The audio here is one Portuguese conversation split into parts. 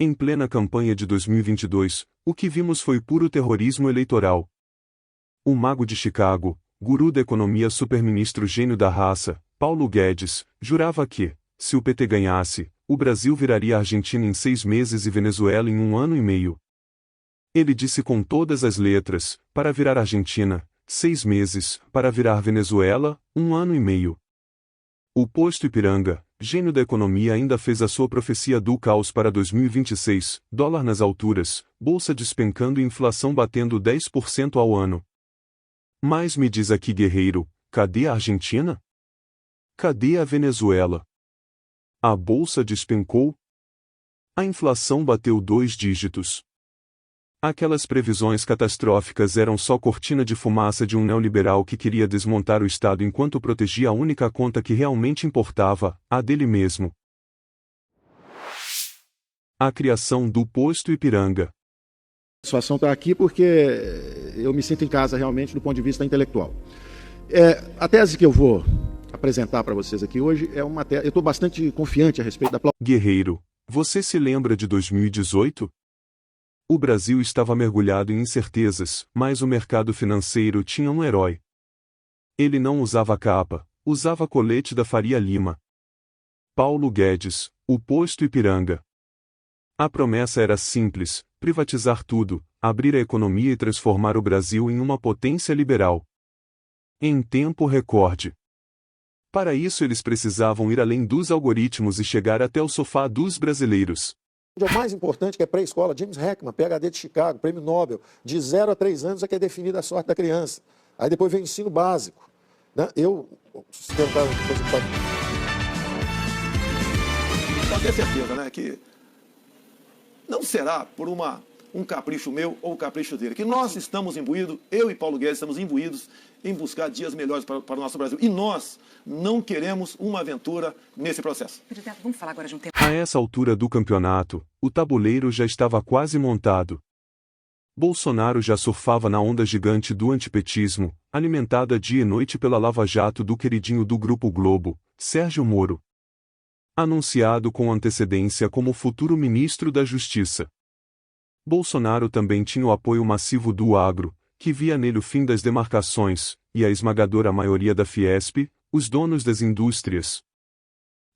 Em plena campanha de 2022, o que vimos foi puro terrorismo eleitoral. O mago de Chicago, guru da economia superministro gênio da raça, Paulo Guedes, jurava que, se o PT ganhasse, o Brasil viraria a Argentina em 6 meses e Venezuela em 1 ano e meio. Ele disse com todas as letras, para virar Argentina, 6 meses, para virar Venezuela, 1 ano e meio. O posto Ipiranga, gênio da economia, ainda fez a sua profecia do caos para 2026, dólar nas alturas, bolsa despencando e inflação batendo 10% ao ano. Mas me diz aqui, guerreiro, cadê a Argentina? Cadê a Venezuela? A bolsa despencou? A inflação bateu 2 dígitos. Aquelas previsões catastróficas eram só cortina de fumaça de um neoliberal que queria desmontar o Estado enquanto protegia a única conta que realmente importava, a dele mesmo. A criação do posto Ipiranga. A situação está aqui porque eu me sinto em casa realmente do ponto de vista intelectual. A tese que eu vou apresentar para vocês aqui hoje é uma tese, eu estou bastante confiante a respeito da... Guerreiro, você se lembra de 2018? O Brasil estava mergulhado em incertezas, mas o mercado financeiro tinha um herói. Ele não usava capa, usava colete da Faria Lima. Paulo Guedes, o posto Ipiranga. A promessa era simples: privatizar tudo, abrir a economia e transformar o Brasil em uma potência liberal. Em tempo recorde. Para isso eles precisavam ir além dos algoritmos e chegar até o sofá dos brasileiros. O mais importante, que é pré-escola, James Heckman, PhD de Chicago, prêmio Nobel, de 0 a 3 anos é que é definida a sorte da criança. Aí depois vem o ensino básico. Né? Pode ter certeza, né, que não será por um capricho meu ou um capricho dele, que nós estamos imbuídos, eu e Paulo Guedes estamos imbuídos em buscar dias melhores para o nosso Brasil. E nós não queremos uma aventura nesse processo. Vamos falar agora de um tema. A essa altura do campeonato, o tabuleiro já estava quase montado. Bolsonaro já surfava na onda gigante do antipetismo, alimentada dia e noite pela lava-jato do queridinho do Grupo Globo, Sérgio Moro. Anunciado com antecedência como futuro ministro da Justiça. Bolsonaro também tinha o apoio massivo do agro, que via nele o fim das demarcações, e a esmagadora maioria da Fiesp, os donos das indústrias.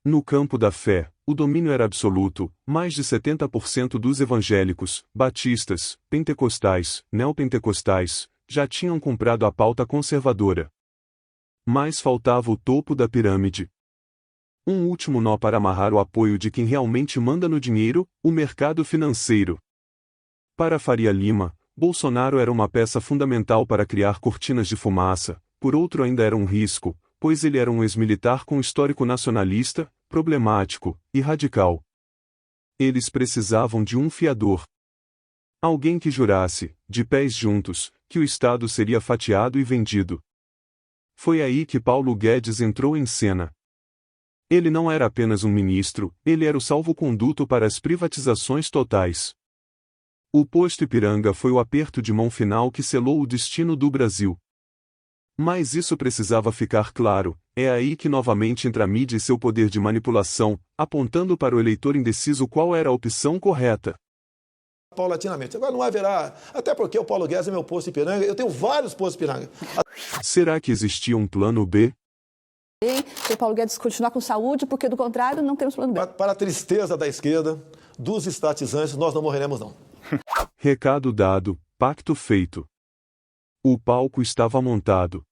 No campo da fé, o domínio era absoluto: mais de 70% dos evangélicos, batistas, pentecostais, neopentecostais, já tinham comprado a pauta conservadora. Mas faltava o topo da pirâmide. Um último nó para amarrar o apoio de quem realmente manda no dinheiro, o mercado financeiro. Para Faria Lima, Bolsonaro era uma peça fundamental para criar cortinas de fumaça, por outro ainda era um risco, pois ele era um ex-militar com histórico nacionalista, problemático e radical. Eles precisavam de um fiador. Alguém que jurasse, de pés juntos, que o Estado seria fatiado e vendido. Foi aí que Paulo Guedes entrou em cena. Ele não era apenas um ministro, ele era o salvo-conduto para as privatizações totais. O posto Ipiranga foi o aperto de mão final que selou o destino do Brasil. Mas isso precisava ficar claro, é aí que novamente entra a mídia e seu poder de manipulação, apontando para o eleitor indeciso qual era a opção correta. Paulatinamente. Agora não haverá, até porque o Paulo Guedes é meu posto Ipiranga, eu tenho vários postos Ipiranga. Será que existia um plano B? E o Paulo Guedes continuar com saúde, porque do contrário não temos plano B. Para a tristeza da esquerda, dos estatizantes, nós não morreremos não. Recado dado, pacto feito. O palco estava montado.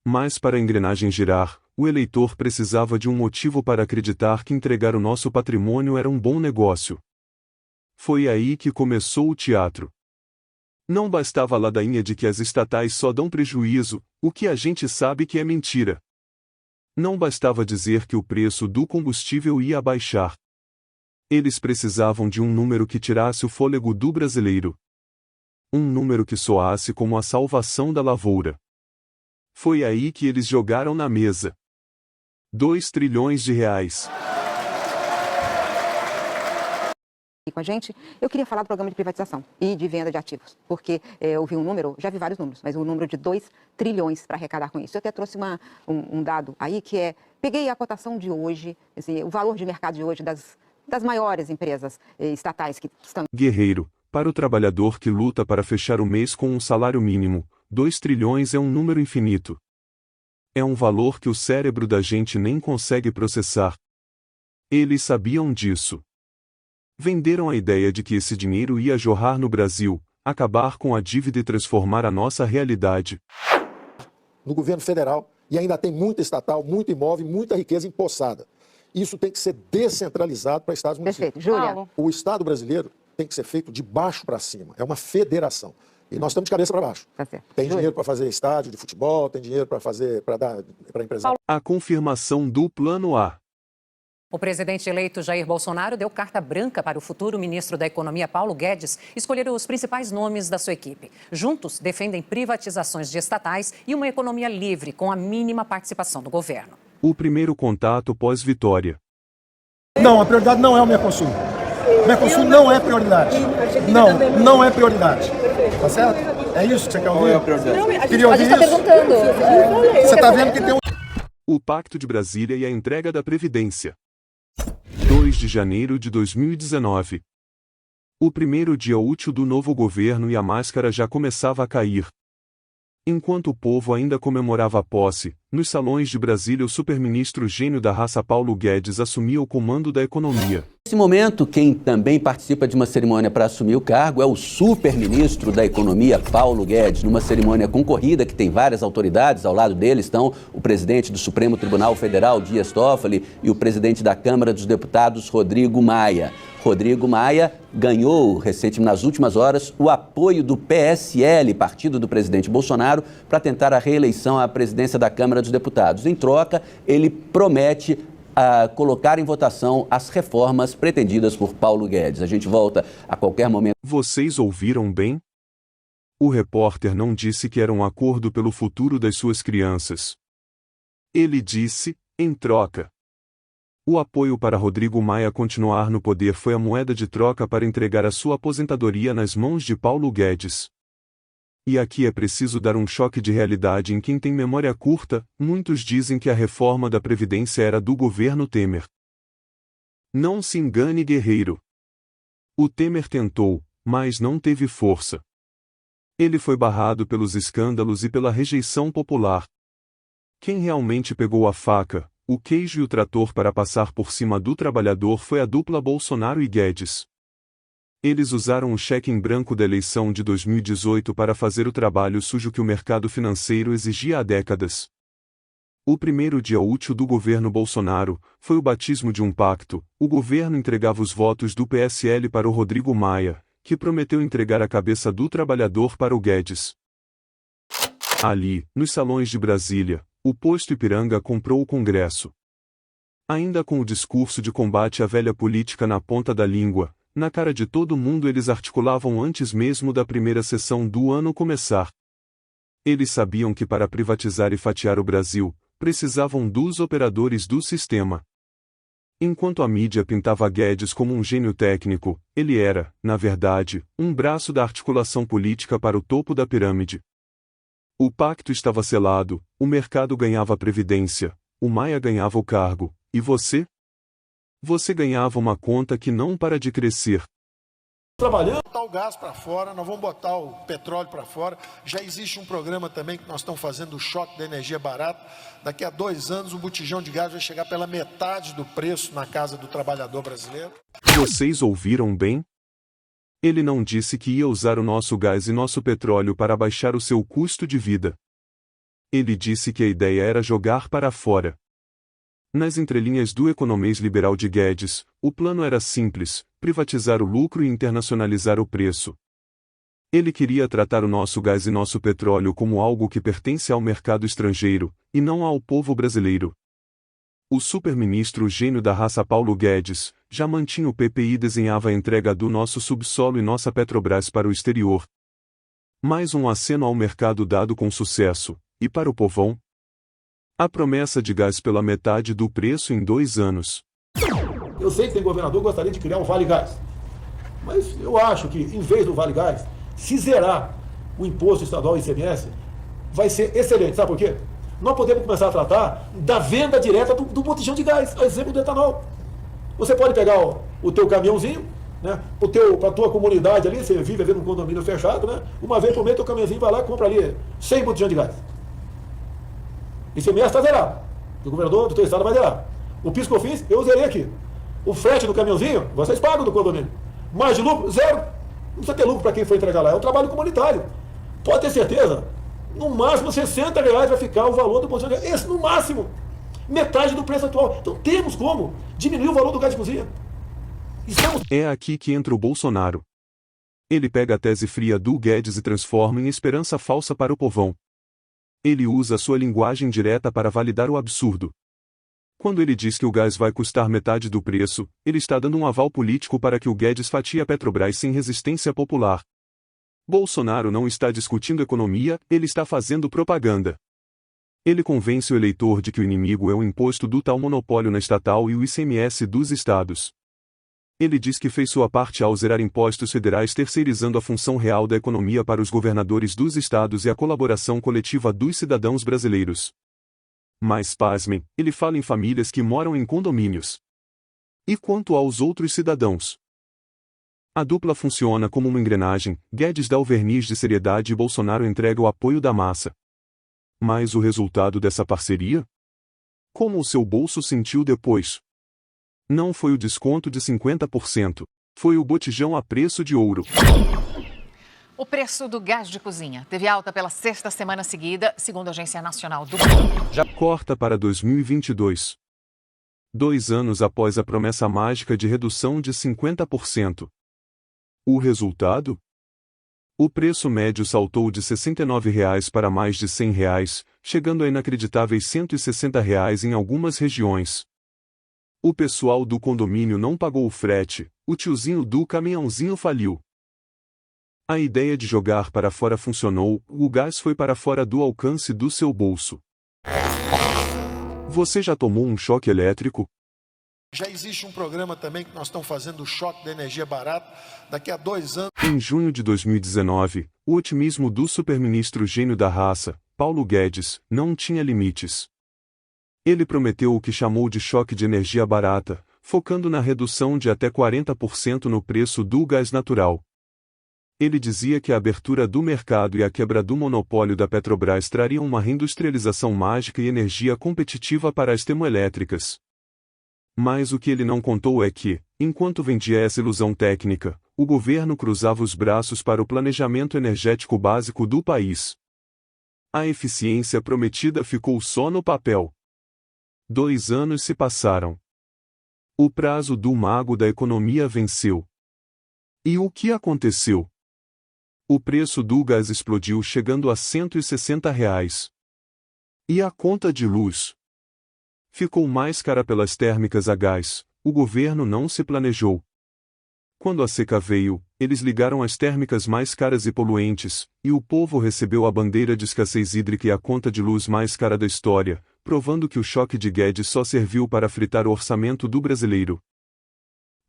Mas para a engrenagem girar, o eleitor precisava de um motivo para acreditar que entregar o nosso patrimônio era um bom negócio. Foi aí que começou o teatro. Não bastava a ladainha de que as estatais só dão prejuízo, o que a gente sabe que é mentira. Não bastava dizer que o preço do combustível ia baixar. Eles precisavam de um número que tirasse o fôlego do brasileiro. Um número que soasse como a salvação da lavoura. Foi aí que eles jogaram na mesa. 2 trilhões de reais. Com a gente, eu queria falar do programa de privatização e de venda de ativos, porque eu vi um número, já vi vários números, mas um número de 2 trilhões para arrecadar com isso. Eu até trouxe um dado aí que peguei a cotação de hoje, assim, o valor de mercado de hoje das das maiores empresas estatais que estão... Guerreiro, para o trabalhador que luta para fechar o mês com um salário mínimo, 2 trilhões é um número infinito. É um valor que o cérebro da gente nem consegue processar. Eles sabiam disso. Venderam a ideia de que esse dinheiro ia jorrar no Brasil, acabar com a dívida e transformar a nossa realidade. No governo federal, e ainda tem muita estatal, muito imóvel, muita riqueza empossada. Isso tem que ser descentralizado para estados e municípios. Perfeito. Júlia. O Estado brasileiro tem que ser feito de baixo para cima. É uma federação. E nós estamos de cabeça para baixo. Tá certo. Tem dinheiro para fazer estádio de futebol, tem dinheiro para dar para empresário. A confirmação do Plano A. O presidente eleito Jair Bolsonaro deu carta branca para o futuro ministro da Economia, Paulo Guedes, escolher os principais nomes da sua equipe. Juntos, defendem privatizações de estatais e uma economia livre, com a mínima participação do governo. O primeiro contato pós-vitória. Não, a prioridade não é o Mercosul. O Mercosul não é prioridade. Não é prioridade. Tá certo? É isso que você quer ouvir? Não é a prioridade. Queria ouvir isso? Perguntando. Você está vendo que tem um... O Pacto de Brasília e a entrega da Previdência. 2 de janeiro de 2019. O primeiro dia útil do novo governo e a máscara já começava a cair. Enquanto o povo ainda comemorava a posse, nos salões de Brasília o superministro gênio da raça Paulo Guedes assumia o comando da economia. Nesse momento, quem também participa de uma cerimônia para assumir o cargo é o superministro da Economia, Paulo Guedes, numa cerimônia concorrida que tem várias autoridades. Ao lado dele estão o presidente do Supremo Tribunal Federal, Dias Toffoli, e o presidente da Câmara dos Deputados, Rodrigo Maia. Rodrigo Maia ganhou recentemente, nas últimas horas, o apoio do PSL, partido do presidente Bolsonaro, para tentar a reeleição à presidência da Câmara dos Deputados. Em troca, ele promete colocar em votação as reformas pretendidas por Paulo Guedes. A gente volta a qualquer momento. Vocês ouviram bem? O repórter não disse que era um acordo pelo futuro das suas crianças. Ele disse, em troca. O apoio para Rodrigo Maia continuar no poder foi a moeda de troca para entregar a sua aposentadoria nas mãos de Paulo Guedes. E aqui é preciso dar um choque de realidade em quem tem memória curta. Muitos dizem que a reforma da Previdência era do governo Temer. Não se engane, guerreiro. O Temer tentou, mas não teve força. Ele foi barrado pelos escândalos e pela rejeição popular. Quem realmente pegou a faca, o queijo e o trator para passar por cima do trabalhador foi a dupla Bolsonaro e Guedes. Eles usaram o cheque em branco da eleição de 2018 para fazer o trabalho sujo que o mercado financeiro exigia há décadas. O primeiro dia útil do governo Bolsonaro foi o batismo de um pacto. O governo entregava os votos do PSL para o Rodrigo Maia, que prometeu entregar a cabeça do trabalhador para o Guedes. Ali, nos salões de Brasília, o posto Ipiranga comprou o Congresso. Ainda com o discurso de combate à velha política na ponta da língua, na cara de todo mundo eles articulavam antes mesmo da primeira sessão do ano começar. Eles sabiam que para privatizar e fatiar o Brasil, precisavam dos operadores do sistema. Enquanto a mídia pintava Guedes como um gênio técnico, ele era, na verdade, um braço da articulação política para o topo da pirâmide. O pacto estava selado, o mercado ganhava a previdência, o Maia ganhava o cargo, e você? Você ganhava uma conta que não para de crescer. Trabalhando, botar o gás para fora, nós vamos botar o petróleo para fora. Já existe um programa também que nós estamos fazendo o choque da energia barata. Daqui a 2 anos o botijão de gás vai chegar pela metade do preço na casa do trabalhador brasileiro. Vocês ouviram bem? Ele não disse que ia usar o nosso gás e nosso petróleo para baixar o seu custo de vida. Ele disse que a ideia era jogar para fora. Nas entrelinhas do economês liberal de Guedes, o plano era simples: privatizar o lucro e internacionalizar o preço. Ele queria tratar o nosso gás e nosso petróleo como algo que pertence ao mercado estrangeiro, e não ao povo brasileiro. O superministro gênio da raça Paulo Guedes já mantinha o PPI e desenhava a entrega do nosso subsolo e nossa Petrobras para o exterior. Mais um aceno ao mercado dado com sucesso, e para o povão? A promessa de gás pela metade do preço em 2 anos. Eu sei que tem governador que gostaria de criar um Vale Gás. Mas eu acho que, em vez do Vale Gás, se zerar o imposto estadual e ICMS, vai ser excelente. Sabe por quê? Nós podemos começar a tratar da venda direta do botijão de gás, a exemplo do etanol. Você pode pegar o teu caminhãozinho, né? Para a tua comunidade ali, você vive num condomínio fechado, né? Uma vez por mês, teu caminhãozinho vai lá e compra ali 100 botijões de gás. ICMS está zerado. O governador do teu estado vai zerar. O PIS/COFINS, eu zerei aqui. O frete do caminhãozinho, vocês pagam do condomínio. Mais de lucro, zero. Não precisa ter lucro para quem foi entregar lá. É um trabalho comunitário. Pode ter certeza. No máximo, R$60 vai ficar o valor do botijão de gás. Esse, no máximo. Metade do preço atual. Então temos como diminuir o valor do gás de cozinha. É aqui que entra o Bolsonaro. Ele pega a tese fria do Guedes e transforma em esperança falsa para o povão. Ele usa sua linguagem direta para validar o absurdo. Quando ele diz que o gás vai custar metade do preço, ele está dando um aval político para que o Guedes fatie a Petrobras sem resistência popular. Bolsonaro não está discutindo economia, ele está fazendo propaganda. Ele convence o eleitor de que o inimigo é o imposto do tal monopólio na estatal e o ICMS dos estados. Ele diz que fez sua parte ao zerar impostos federais, terceirizando a função real da economia para os governadores dos estados e a colaboração coletiva dos cidadãos brasileiros. Mas pasmem, ele fala em famílias que moram em condomínios. E quanto aos outros cidadãos? A dupla funciona como uma engrenagem, Guedes dá o verniz de seriedade e Bolsonaro entrega o apoio da massa. Mas o resultado dessa parceria? Como o seu bolso sentiu depois? Não foi o desconto de 50%, foi o botijão a preço de ouro. O preço do gás de cozinha teve alta pela sexta semana seguida, segundo a Agência Nacional do... Já corta para 2022. 2 anos após a promessa mágica de redução de 50%. O resultado? O preço médio saltou de R$ 69 para mais de R$ 100, chegando a inacreditáveis R$ 160 em algumas regiões. O pessoal do condomínio não pagou o frete, o tiozinho do caminhãozinho faliu. A ideia de jogar para fora funcionou, o gás foi para fora do alcance do seu bolso. Você já tomou um choque elétrico? Já existe um programa também que nós estamos fazendo, o choque da energia barata, daqui a 2 anos. Em junho de 2019, o otimismo do superministro gênio da raça, Paulo Guedes, não tinha limites. Ele prometeu o que chamou de choque de energia barata, focando na redução de até 40% no preço do gás natural. Ele dizia que a abertura do mercado e a quebra do monopólio da Petrobras trariam uma reindustrialização mágica e energia competitiva para as termoelétricas. Mas o que ele não contou é que, enquanto vendia essa ilusão técnica, o governo cruzava os braços para o planejamento energético básico do país. A eficiência prometida ficou só no papel. 2 anos se passaram. O prazo do mago da economia venceu. E o que aconteceu? O preço do gás explodiu, chegando a R$ 160. E a conta de luz? Ficou mais cara pelas térmicas a gás, o governo não se planejou. Quando a seca veio, eles ligaram as térmicas mais caras e poluentes, e o povo recebeu a bandeira de escassez hídrica e a conta de luz mais cara da história, provando que o choque de Guedes só serviu para fritar o orçamento do brasileiro.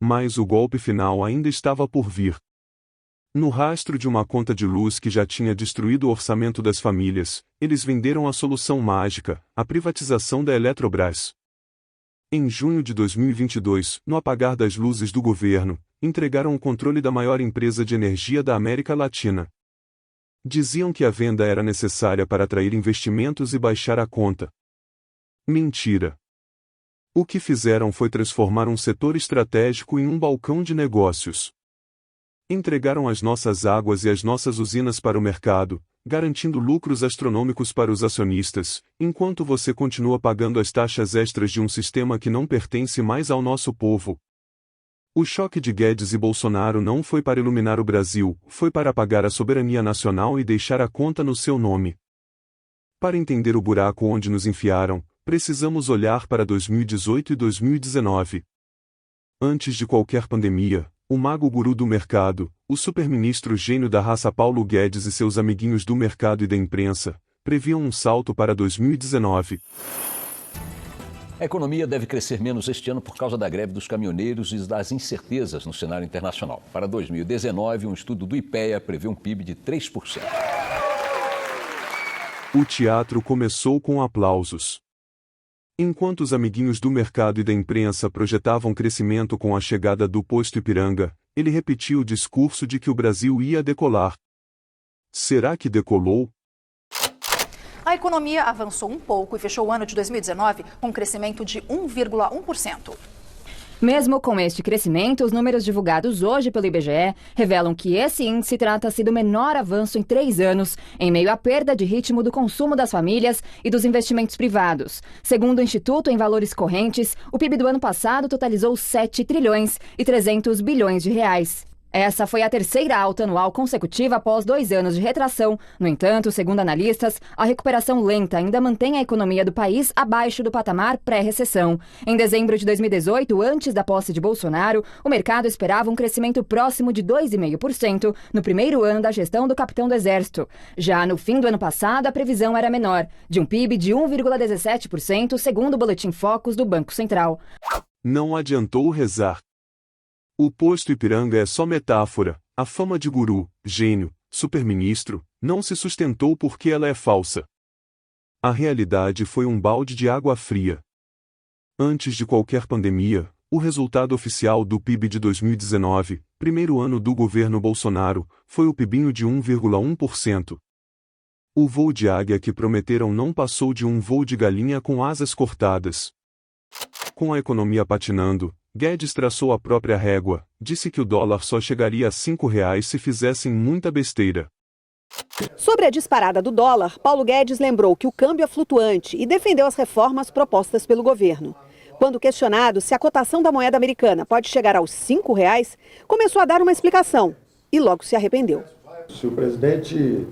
Mas o golpe final ainda estava por vir. No rastro de uma conta de luz que já tinha destruído o orçamento das famílias, eles venderam a solução mágica, a privatização da Eletrobras. Em junho de 2022, no apagar das luzes do governo, entregaram o controle da maior empresa de energia da América Latina. Diziam que a venda era necessária para atrair investimentos e baixar a conta. Mentira. O que fizeram foi transformar um setor estratégico em um balcão de negócios. Entregaram as nossas águas e as nossas usinas para o mercado, garantindo lucros astronômicos para os acionistas, enquanto você continua pagando as taxas extras de um sistema que não pertence mais ao nosso povo. O choque de Guedes e Bolsonaro não foi para iluminar o Brasil, foi para apagar a soberania nacional e deixar a conta no seu nome. Para entender o buraco onde nos enfiaram, precisamos olhar para 2018 e 2019. Antes de qualquer pandemia, o mago guru do mercado, o superministro gênio da raça Paulo Guedes e seus amiguinhos do mercado e da imprensa, previam um salto para 2019. A economia deve crescer menos este ano por causa da greve dos caminhoneiros e das incertezas no cenário internacional. Para 2019, um estudo do IPEA prevê um PIB de 3%. O teatro começou com aplausos. Enquanto os amiguinhos do mercado e da imprensa projetavam crescimento com a chegada do posto Ipiranga, ele repetiu o discurso de que o Brasil ia decolar. Será que decolou? A economia avançou um pouco e fechou o ano de 2019 com um crescimento de 1,1%. Mesmo com este crescimento, os números divulgados hoje pelo IBGE revelam que esse índice trata-se do menor avanço em 3 anos, em meio à perda de ritmo do consumo das famílias e dos investimentos privados. Segundo o Instituto em Valores Correntes, o PIB do ano passado totalizou 7 trilhões e 300 bilhões de reais. Essa foi a terceira alta anual consecutiva após 2 anos de retração. No entanto, segundo analistas, a recuperação lenta ainda mantém a economia do país abaixo do patamar pré-recessão. Em dezembro de 2018, antes da posse de Bolsonaro, o mercado esperava um crescimento próximo de 2,5% no primeiro ano da gestão do capitão do Exército. Já no fim do ano passado, a previsão era menor, de um PIB de 1,17%, segundo o Boletim Focus do Banco Central. Não adiantou rezar. O posto Ipiranga é só metáfora. A fama de guru, gênio, superministro, não se sustentou porque ela é falsa. A realidade foi um balde de água fria. Antes de qualquer pandemia, o resultado oficial do PIB de 2019, primeiro ano do governo Bolsonaro, foi o PIBinho de 1,1%. O voo de águia que prometeram não passou de um voo de galinha com asas cortadas. Com a economia patinando, Guedes traçou a própria régua, disse que o dólar só chegaria a R$5 se fizessem muita besteira. Sobre a disparada do dólar, Paulo Guedes lembrou que o câmbio é flutuante e defendeu as reformas propostas pelo governo. Quando questionado se a cotação da moeda americana pode chegar aos R$5, começou a dar uma explicação e logo se arrependeu. Se o presidente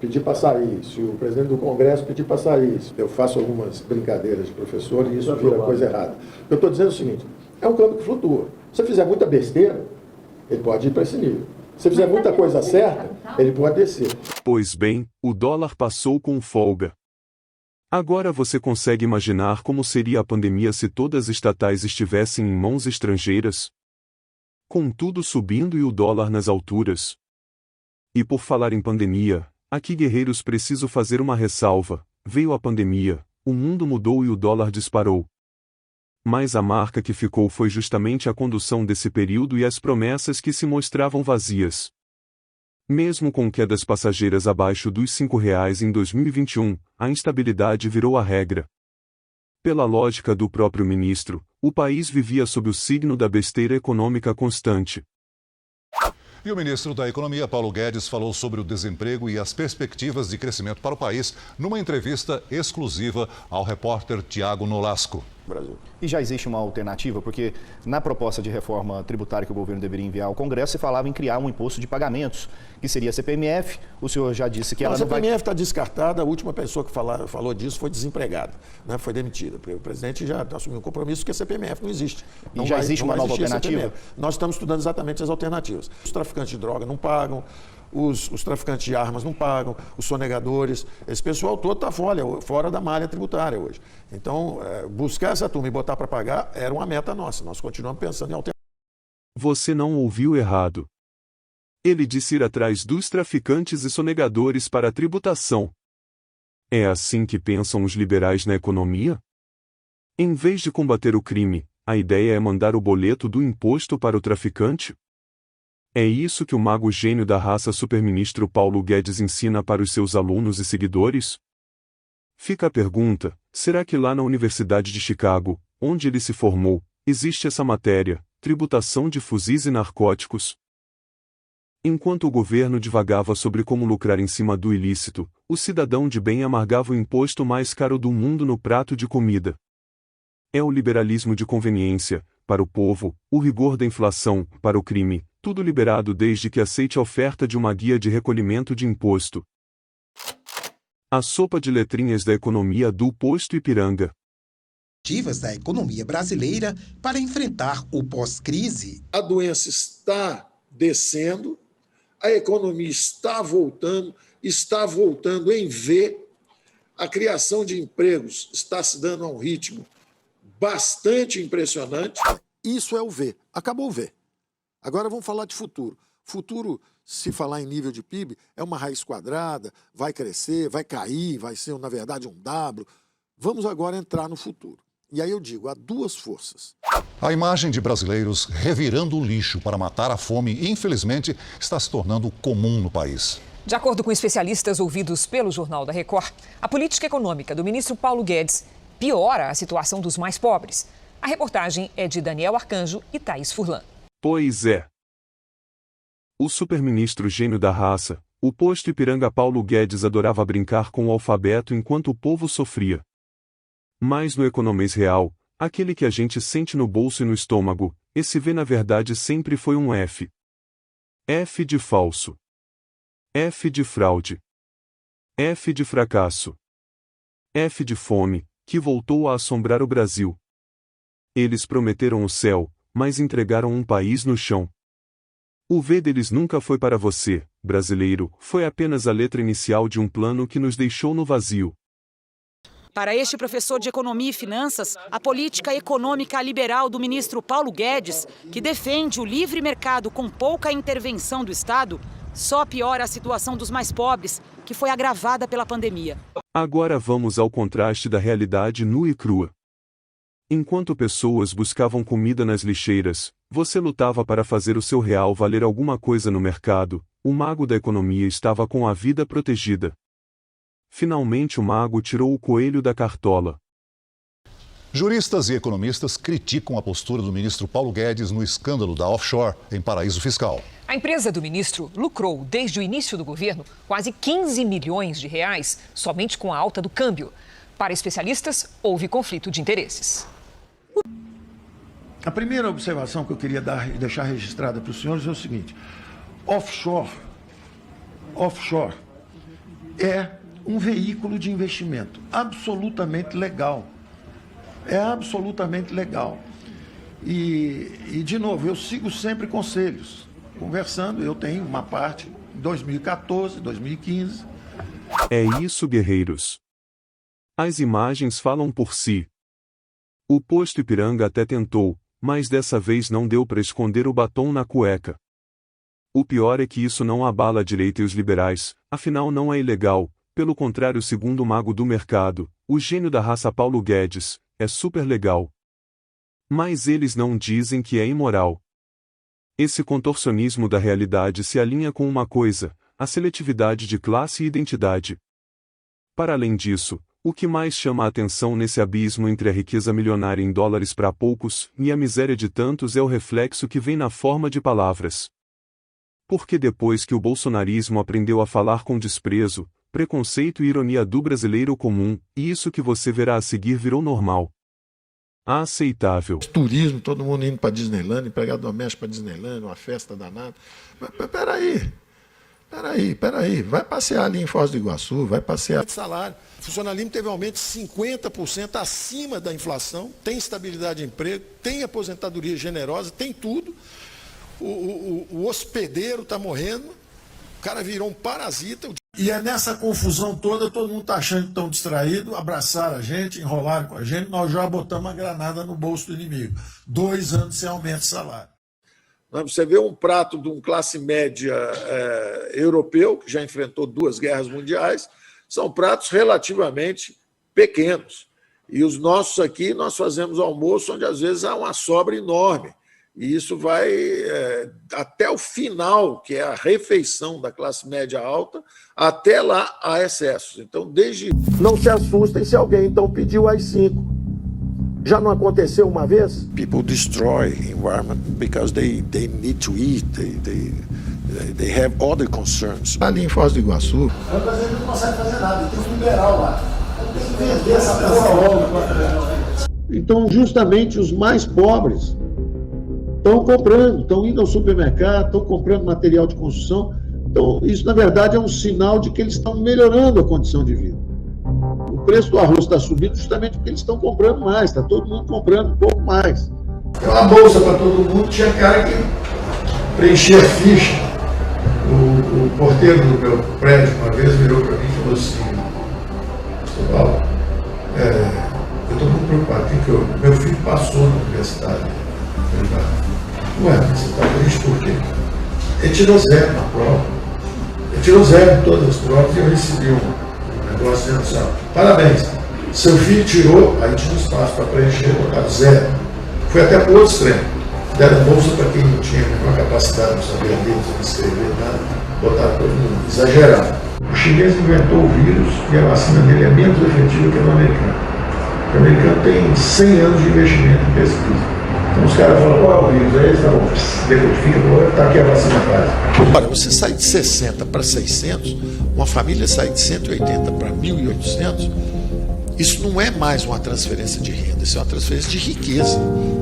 pedir para sair, se o presidente do Congresso pedir para sair, eu faço algumas brincadeiras de professor e isso vira coisa errada. Eu estou dizendo o seguinte, é um câmbio que flutua. Se você fizer muita besteira, ele pode ir para esse nível. Se você fizer muita coisa certa, ele pode descer. Pois bem, o dólar passou com folga. Agora você consegue imaginar como seria a pandemia se todas as estatais estivessem em mãos estrangeiras? Com tudo subindo e o dólar nas alturas. E por falar em pandemia, aqui guerreiros preciso fazer uma ressalva. Veio a pandemia, o mundo mudou e o dólar disparou. Mas a marca que ficou foi justamente a condução desse período e as promessas que se mostravam vazias. Mesmo com quedas passageiras abaixo dos R$5 em 2021, a instabilidade virou a regra. Pela lógica do próprio ministro, o país vivia sob o signo da besteira econômica constante. E o ministro da Economia, Paulo Guedes, falou sobre o desemprego e as perspectivas de crescimento para o país numa entrevista exclusiva ao repórter Tiago Nolasco. Brasil. E já existe uma alternativa, porque na proposta de reforma tributária que o governo deveria enviar ao Congresso, se falava em criar um imposto de pagamentos, que seria a CPMF. O senhor já disse que ela não vai... A CPMF está descartada, a última pessoa que falou disso foi desempregada, né? Foi demitida. O presidente já assumiu um compromisso que a CPMF não existe. Não já existe uma nova alternativa? Nós estamos estudando exatamente as alternativas. Os traficantes de droga não pagam, os traficantes de armas não pagam, os sonegadores, esse pessoal todo está fora da malha tributária hoje. Então, buscar essa turma e botar para pagar era uma meta nossa. Nós continuamos pensando em alternativas. Você não ouviu errado. Ele disse ir atrás dos traficantes e sonegadores para a tributação. É assim que pensam os liberais na economia? Em vez de combater o crime, a ideia é mandar o boleto do imposto para o traficante? É isso que o mago gênio da raça superministro Paulo Guedes ensina para os seus alunos e seguidores? Fica a pergunta, será que lá na Universidade de Chicago, onde ele se formou, existe essa matéria, tributação de fuzis e narcóticos? Enquanto o governo divagava sobre como lucrar em cima do ilícito, o cidadão de bem amargava o imposto mais caro do mundo no prato de comida. É o liberalismo de conveniência, para o povo, o rigor da inflação, para o crime, tudo liberado desde que aceite a oferta de uma guia de recolhimento de imposto. A sopa de letrinhas da economia do posto Ipiranga. Da economia brasileira para enfrentar o pós-crise. A doença está descendo, a economia está voltando em V, a criação de empregos está se dando a um ritmo bastante impressionante. Isso é o V, acabou o V. Agora vamos falar de futuro. Futuro, se falar em nível de PIB, é uma raiz quadrada, vai crescer, vai cair, vai ser, na verdade, um W. Vamos agora entrar no futuro. E aí eu digo, há duas forças. A imagem de brasileiros revirando o lixo para matar a fome, infelizmente, está se tornando comum no país. De acordo com especialistas ouvidos pelo Jornal da Record, a política econômica do ministro Paulo Guedes piora a situação dos mais pobres. A reportagem é de Daniel Arcanjo e Thaís Furlan. Pois é. O superministro gênio da raça, o posto Ipiranga Paulo Guedes adorava brincar com o alfabeto enquanto o povo sofria. Mas no economês real, aquele que a gente sente no bolso e no estômago, esse V na verdade sempre foi um F. F de falso. F de fraude. F de fracasso. F de fome, que voltou a assombrar o Brasil. Eles prometeram o céu, mas entregaram um país no chão. O V deles nunca foi para você, brasileiro, foi apenas a letra inicial de um plano que nos deixou no vazio. Para este professor de Economia e Finanças, a política econômica liberal do ministro Paulo Guedes, que defende o livre mercado com pouca intervenção do Estado, só piora a situação dos mais pobres, que foi agravada pela pandemia. Agora vamos ao contraste da realidade nua e crua. Enquanto pessoas buscavam comida nas lixeiras, você lutava para fazer o seu real valer alguma coisa no mercado, o mago da economia estava com a vida protegida. Finalmente o mago tirou o coelho da cartola. Juristas e economistas criticam a postura do ministro Paulo Guedes no escândalo da offshore em paraíso fiscal. A empresa do ministro lucrou, desde o início do governo, quase 15 milhões de reais somente com a alta do câmbio. Para especialistas, houve conflito de interesses. A primeira observação que eu queria deixar registrada para os senhores é o seguinte: offshore é um veículo de investimento absolutamente legal. É absolutamente legal. E, de novo, eu sigo sempre conselhos. Conversando, eu tenho uma parte em 2014, 2015. É isso, guerreiros. As imagens falam por si. O posto Ipiranga até tentou, mas dessa vez não deu para esconder o batom na cueca. O pior é que isso não abala a direita e os liberais, afinal não é ilegal. Pelo contrário, segundo o mago do mercado, o gênio da raça Paulo Guedes, é super legal. Mas eles não dizem que é imoral. Esse contorcionismo da realidade se alinha com uma coisa, a seletividade de classe e identidade. Para além disso, o que mais chama a atenção nesse abismo entre a riqueza milionária em dólares para poucos e a miséria de tantos é o reflexo que vem na forma de palavras. Porque depois que o bolsonarismo aprendeu a falar com desprezo, preconceito e ironia do brasileiro comum, e isso que você verá a seguir virou normal. Aceitável. Turismo, todo mundo indo para Disneyland, empregado doméstico para Disneyland, uma festa danada. Peraí. Vai passear ali em Foz do Iguaçu, vai passear de salário. O funcionalismo teve aumento de 50% acima da inflação, tem estabilidade de emprego, tem aposentadoria generosa, tem tudo. O hospedeiro está morrendo, o cara virou um parasita. E é nessa confusão toda, todo mundo está achando que estão distraídos, abraçaram a gente, enrolaram com a gente, nós já botamos a granada no bolso do inimigo. 2 anos sem aumento de salário. Você vê um prato de um classe média europeu, que já enfrentou 2 guerras mundiais, são pratos relativamente pequenos. E os nossos aqui, nós fazemos almoço onde às vezes há uma sobra enorme. E isso vai até o final, que é a refeição da classe média alta, até lá há excessos. Então, desde... Não se assustem se alguém então pediu AI-5. Já não aconteceu uma vez? People destroy environment because they need to eat, they have other concerns. Ali em Foz do Iguaçu... O brasileiro não consegue fazer nada, tem um liberal lá. Tem que vender essa porra logo. Então, justamente os mais pobres estão comprando, estão indo ao supermercado, estão comprando material de construção. Então, isso, na verdade, é um sinal de que eles estão melhorando a condição de vida. O preço do arroz está subindo justamente porque eles estão comprando mais, está todo mundo comprando um pouco mais. Tem uma bolsa para todo mundo, tinha cara que preenchia a ficha. O porteiro do meu prédio, uma vez, virou para mim e falou assim: Paulo, eu estou muito preocupado, porque meu filho passou na universidade. Ué, você está triste por quê? Ele tirou 0 na prova. Ele tirou 0 em todas as provas e eu recebi um negócio dizendo assim: parabéns, Seu filho tirou, aí tinha um espaço para preencher, botaram 0. Foi até para o outro extremo. Deram bolsa para quem não tinha uma capacidade, não sabia ler, não sabia escrever, nada. Botaram todo mundo, exagerado. O chinês inventou o vírus e a vacina dele é menos efetiva que a do americano. O americano tem 100 anos de investimento em pesquisa. Então os caras falam, qual é o vírus? Aí eles falam, decodifica, tá aqui a vacina base. Olha, você sai de 60 para 600, uma família sai de 180 para 1.800, isso não é mais uma transferência de renda, isso é uma transferência de riqueza.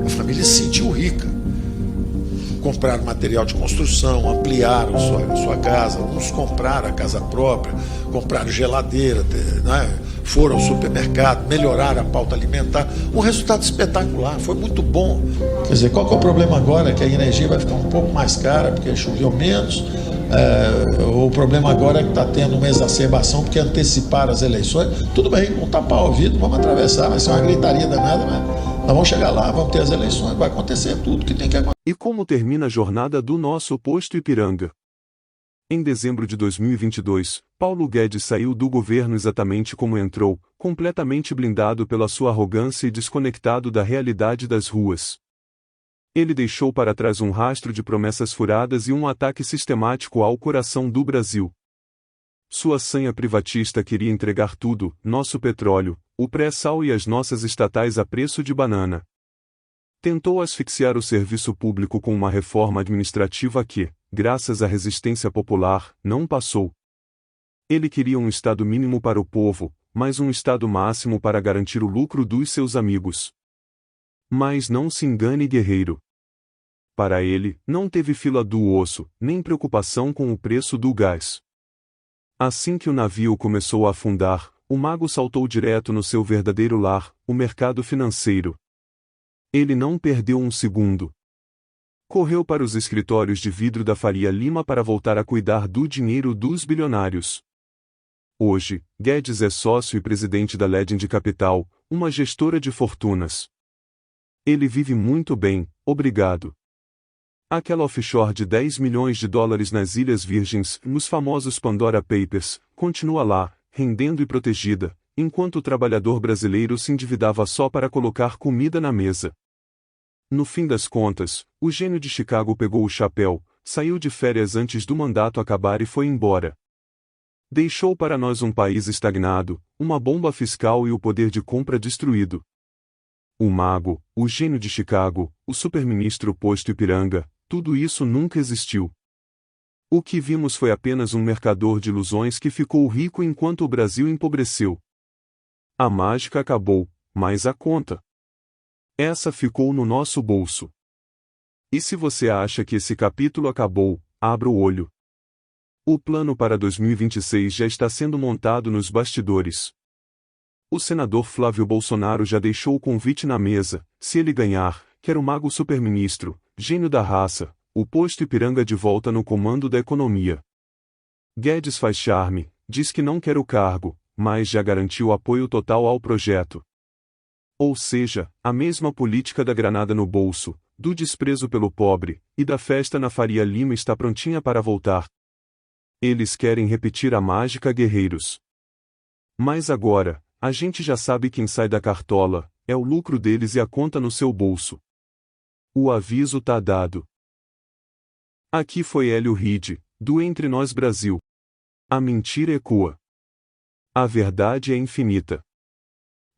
A família se sentiu rica. Compraram material de construção, ampliaram sua casa, uns compraram a casa própria, compraram geladeira, né? Foram ao supermercado, melhoraram a pauta alimentar. Um resultado espetacular, foi muito bom. Quer dizer, qual que é o problema agora? Que a energia vai ficar um pouco mais cara porque choveu menos. O problema agora é que está tendo uma exacerbação porque anteciparam as eleições. Tudo bem, vamos tapar o ouvido, vamos atravessar, vai ser uma gritaria danada, mas nós vamos chegar lá, vamos ter as eleições, vai acontecer tudo que tem que acontecer. E como termina a jornada do nosso posto Ipiranga? Em dezembro de 2022, Paulo Guedes saiu do governo exatamente como entrou, completamente blindado pela sua arrogância e desconectado da realidade das ruas. Ele deixou para trás um rastro de promessas furadas e um ataque sistemático ao coração do Brasil. Sua sanha privatista queria entregar tudo, nosso petróleo, o pré-sal e as nossas estatais a preço de banana. Tentou asfixiar o serviço público com uma reforma administrativa que, graças à resistência popular, não passou. Ele queria um Estado mínimo para o povo, mas um Estado máximo para garantir o lucro dos seus amigos. Mas não se engane, guerreiro. Para ele, não teve fila do osso, nem preocupação com o preço do gás. Assim que o navio começou a afundar, o mago saltou direto no seu verdadeiro lar, o mercado financeiro. Ele não perdeu um segundo. Correu para os escritórios de vidro da Faria Lima para voltar a cuidar do dinheiro dos bilionários. Hoje, Guedes é sócio e presidente da Legend Capital, uma gestora de fortunas. Ele vive muito bem, obrigado. Aquela offshore de 10 milhões de dólares nas Ilhas Virgens, nos famosos Pandora Papers, continua lá, rendendo e protegida, enquanto o trabalhador brasileiro se endividava só para colocar comida na mesa. No fim das contas, o gênio de Chicago pegou o chapéu, saiu de férias antes do mandato acabar e foi embora. Deixou para nós um país estagnado, uma bomba fiscal e o poder de compra destruído. O mago, o gênio de Chicago, o superministro posto Ipiranga, tudo isso nunca existiu. O que vimos foi apenas um mercador de ilusões que ficou rico enquanto o Brasil empobreceu. A mágica acabou, mas a conta? Essa ficou no nosso bolso. E se você acha que esse capítulo acabou, abra o olho. O plano para 2026 já está sendo montado nos bastidores. O senador Flávio Bolsonaro já deixou o convite na mesa, se ele ganhar, quer o mago superministro, gênio da raça, o posto Ipiranga de volta no comando da economia. Guedes faz charme, diz que não quer o cargo, mas já garantiu apoio total ao projeto. Ou seja, a mesma política da granada no bolso, do desprezo pelo pobre, e da festa na Faria Lima está prontinha para voltar. Eles querem repetir a mágica, guerreiros. Mas agora, a gente já sabe quem sai da cartola, é o lucro deles e a conta no seu bolso. O aviso tá dado. Aqui foi Hélio Ride, do Entre Nós Brasil. A mentira ecoa. A verdade é infinita.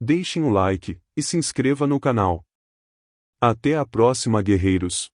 Deixem o like e se inscreva no canal. Até a próxima, guerreiros.